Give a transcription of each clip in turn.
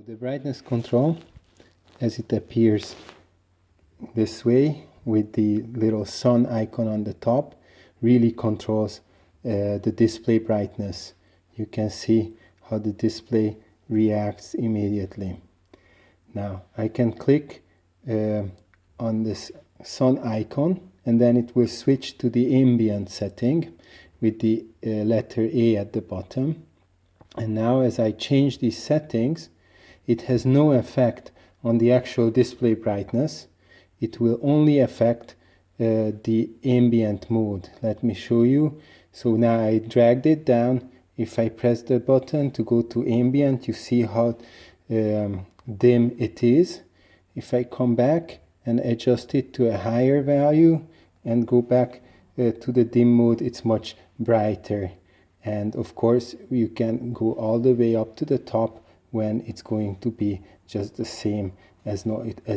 the brightness control, as it appears this way with the little sun icon on the top, really controls the display brightness. You can see how the display reacts immediately. Now I can click on this sun icon, and then it will switch to the ambient setting with the letter A at the bottom. And now as I change these settings, it has no effect on the actual display brightness. It will only affect the ambient mode. Let me show you. So now I dragged it down. If I press the button to go to ambient, you see how dim it is. If I come back and adjust it to a higher value and go back to the dim mode, it's much brighter. And of course you can go all the way up to the top when it's going to be just the same as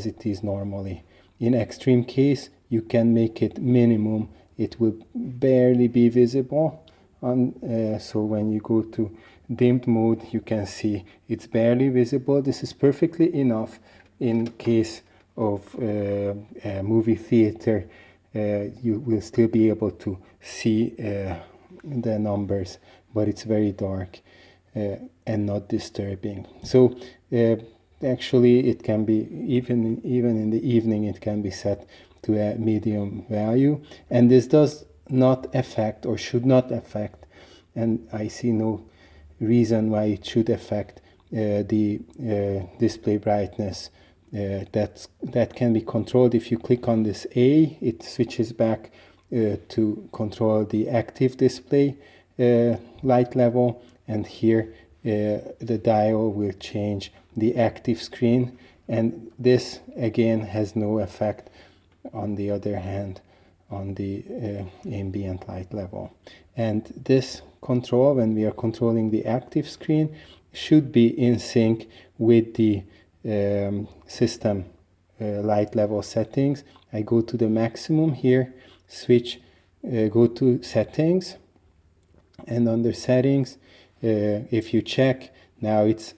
it is normally. In extreme case, you can make it minimum. It will barely be visible. So when you go to dimmed mode, you can see it's barely visible. This is perfectly enough in case of a movie theater. You will still be able to see the numbers, but it's very dark and not disturbing. So actually it can be even in the evening, it can be set to a medium value, and this does not affect or should not affect, and I see no reason why it should affect the display brightness. That can be controlled. If you click on this A, it switches back to control the active display light level, and here the dial will change the active screen, and this again has no effect on the other hand on the ambient light level. And this control, when we are controlling the active screen, should be in sync with the system light level settings. I go to the maximum here, switch, go to settings, and under settings, if you check, now it's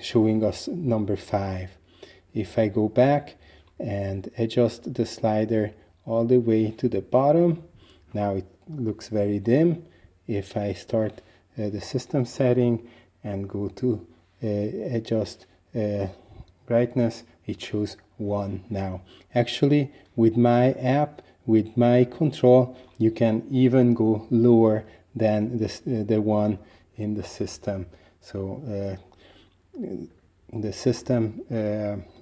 showing us number 5. If I go back and adjust the slider all the way to the bottom, now it looks very dim. If I start the system setting and go to adjust brightness, it shows 1 now. Actually, with my app, with my control, you can even go lower than the one in the system. So the system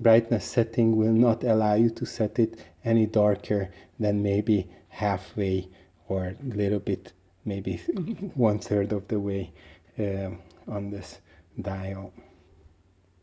brightness setting will not allow you to set it any darker than maybe halfway or a little bit, maybe 1/3 of the way on this dial.